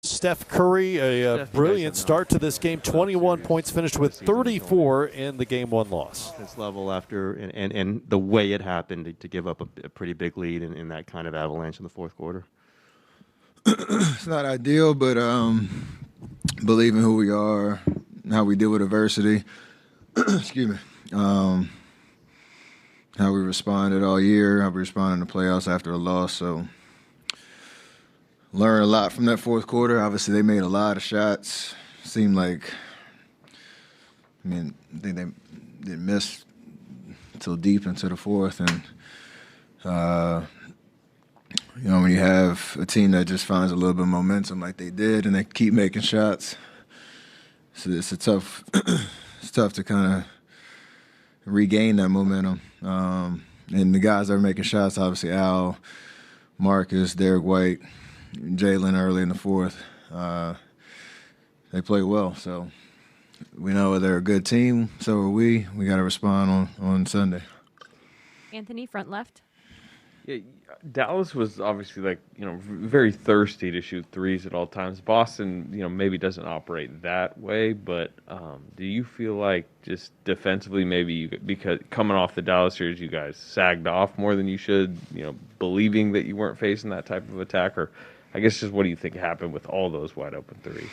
Steph Curry, a Steph, brilliant start to this game. 21 points, finished with 34 in the Game 1 loss. This level after and the way it happened to give up a pretty big lead in that kind of avalanche in the fourth quarter. It's not ideal, but believing who we are, how we deal with adversity. Excuse me. How we responded all year, how we responded in the playoffs after a loss. So learned a lot from that fourth quarter. Obviously, they made a lot of shots. Seemed like, I think they didn't miss until deep into the fourth. And, when you have a team that just finds a little bit of momentum like they did and they keep making shots, so it's tough to kind of regain that momentum. And the guys that are making shots, obviously Al, Marcus, Derek White, Jalen early in the fourth, they play well. So we know they're a good team. So are we. We got to respond on Sunday. Anthony, front left. Yeah, Dallas was obviously very thirsty to shoot threes at all times. Boston, maybe doesn't operate that way, but do you feel like just defensively maybe because coming off the Dallas series you guys sagged off more than you should, believing that you weren't facing that type of attack? Or I guess just what do you think happened with all those wide open threes?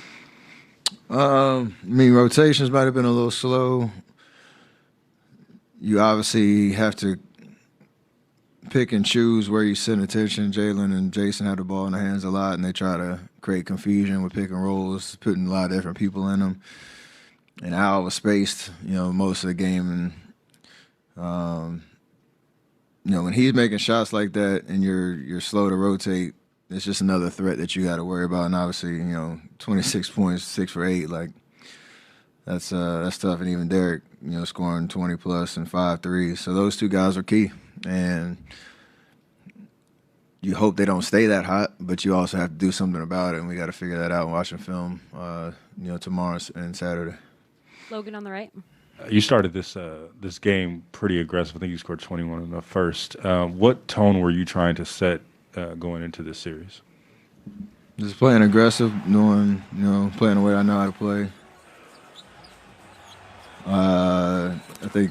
Rotations might have been a little slow. You obviously have to pick and choose where you send attention. Jalen and Jason have the ball in their hands a lot, and they try to create confusion with pick and rolls, putting a lot of different people in them. And Al was spaced, most of the game. And, when he's making shots like that and you're slow to rotate, it's just another threat that you got to worry about. And obviously, 26 points, 6 for 8, that's tough. And even Derek, scoring 20 plus and 5 threes. So those two guys are key. And you hope they don't stay that hot, but you also have to do something about it, and we got to figure that out watching film, tomorrow and Saturday. Logan on the right. You started this game pretty aggressive. I think you scored 21 in the first. What tone were you trying to set going into this series? Just playing aggressive, playing the way I know how to play. I think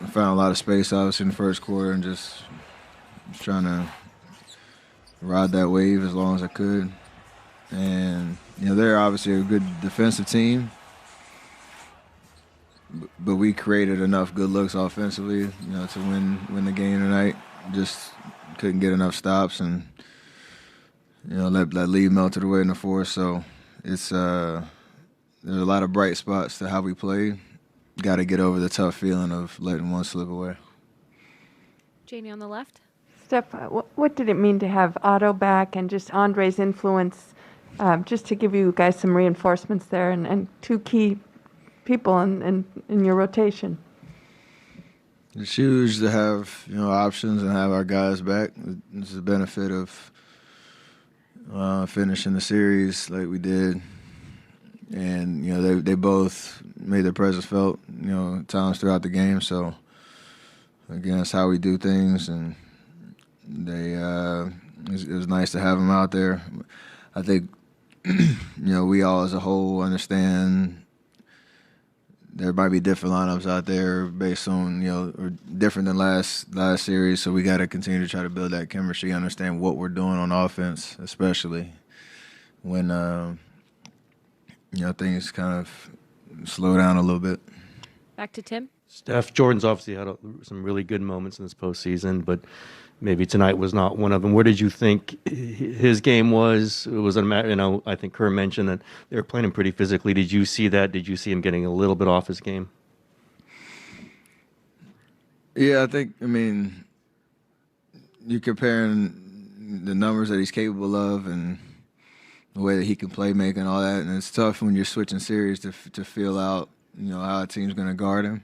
I found a lot of space, obviously, in the first quarter and just trying to ride that wave as long as I could. And, they're obviously a good defensive team, but we created enough good looks offensively, to win the game tonight. Just couldn't get enough stops and, let lead melted away in the fourth. So it's there's a lot of bright spots to how we play. Got to get over the tough feeling of letting one slip away. Jamie on the left. Steph, what did it mean to have Otto back and just Andre's influence, just to give you guys some reinforcements there and two key people in your rotation? It's huge to have options and have our guys back. It's the benefit of finishing the series like we did. And, they both made their presence felt, times throughout the game. So, again, that's how we do things. And it was nice to have them out there. I think, we all as a whole understand there might be different lineups out there based on, or different than last series. So we got to continue to try to build that chemistry, understand what we're doing on offense, especially when things kind of slow down a little bit. Back to Tim. Steph, Jordan's obviously had some really good moments in this postseason, but maybe tonight was not one of them. Where did you think his game was? It was I think Kerr mentioned that they were playing him pretty physically. Did you see that? Did you see him getting a little bit off his game? Yeah, you're comparing the numbers that he's capable of and the way that he can play make and all that, and it's tough when you're switching series to feel out, how a team's going to guard him,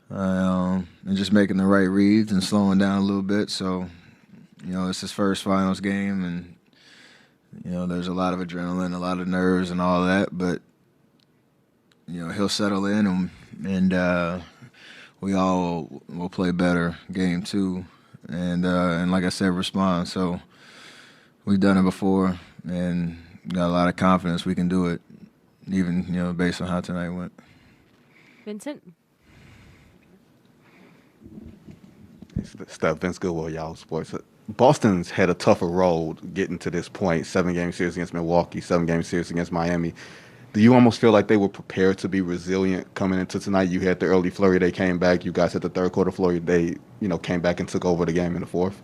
and just making the right reads and slowing down a little bit. So, it's his first finals game, and there's a lot of adrenaline, a lot of nerves, and all that. But he'll settle in, and we all will play better game 2, and like I said, respond. So we've done it before. And got a lot of confidence we can do it, even based on how tonight went. Vincent? Steph, Vince Goodwill, Yahoo Sports. Boston's had a tougher road getting to this point. 7-game series against Milwaukee, 7-game series against Miami. Do you almost feel like they were prepared to be resilient coming into tonight? You had the early flurry, they came back. You guys had the third quarter flurry, they came back and took over the game in the fourth.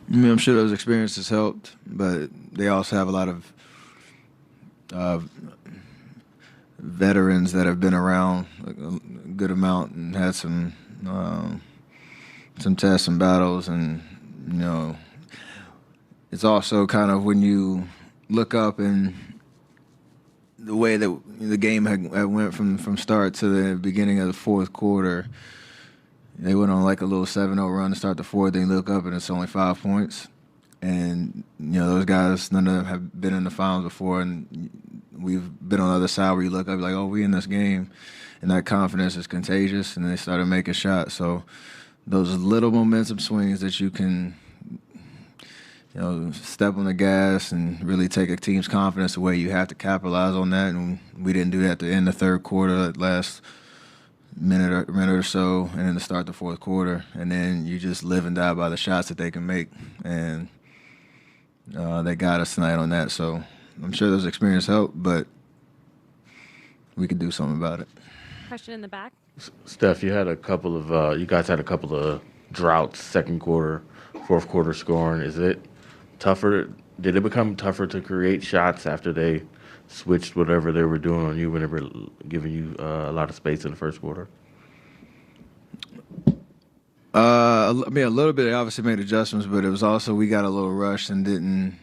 I mean, I'm sure those experiences helped, but they also have a lot of veterans that have been around a good amount and had some tests and battles, and it's also kind of when you look up and the way that the game had went from start to the beginning of the fourth quarter. They went on like a little 7-0 run to start the fourth. Then you look up and it's only 5 points. And, those guys, none of them have been in the finals before. And we've been on the other side where you look up like, oh, we in this game. And that confidence is contagious. And they started making shots. So those little momentum swings that you can, step on the gas and really take a team's confidence away, you have to capitalize on that. And we didn't do that at the end of the third quarter, that last minute or so, and then to start the fourth quarter, and then you just live and die by the shots that they can make, and they got us tonight on that. So I'm sure those experiences help, but we could do something about it. Question in the back. Steph, you guys had a couple of droughts, second quarter, fourth quarter scoring. Is it tougher? Did it become tougher to create shots after they switched whatever they were doing on you when they were giving you a lot of space in the first quarter? I mean, a little bit. They obviously made adjustments, but it was also we got a little rushed and didn't.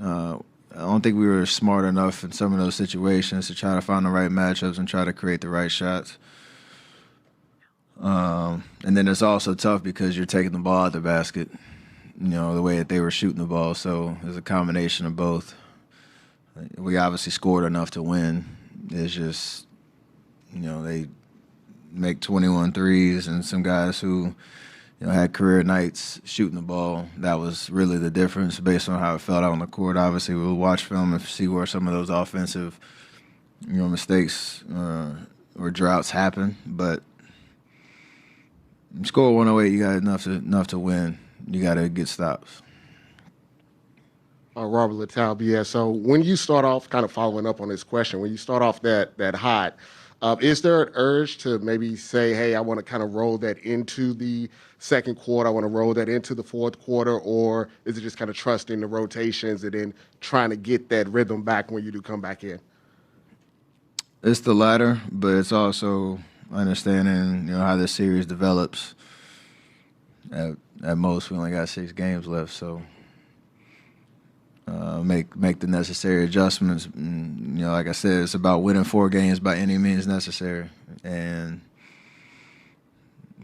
I don't think we were smart enough in some of those situations to try to find the right matchups and try to create the right shots. And then it's also tough because you're taking the ball out the basket, the way that they were shooting the ball. So there's a combination of both. We obviously scored enough to win. It's just, they make 21 threes, and some guys who, had career nights shooting the ball. That was really the difference based on how it felt out on the court. Obviously, we'll watch film and see where some of those offensive, mistakes or droughts happen. But you score 108, you got enough to win. You got to get stops. Robert Littell, BS. So when you start off, kind of following up on this question, when you start off that hot, is there an urge to maybe say, hey, I want to kind of roll that into the second quarter, I want to roll that into the fourth quarter, or is it just kind of trusting the rotations and then trying to get that rhythm back when you do come back in? It's the latter, but it's also understanding, how this series develops. At most, we only got 6 games left, so make the necessary adjustments. And, like I said, it's about winning 4 games by any means necessary. And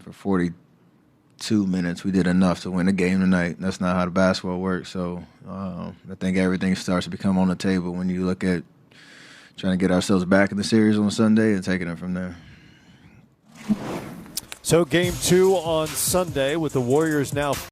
for 42 minutes, we did enough to win the game tonight. That's not how the basketball works. So I think everything starts to become on the table when you look at trying to get ourselves back in the series on Sunday and taking it from there. So game 2 on Sunday with the Warriors now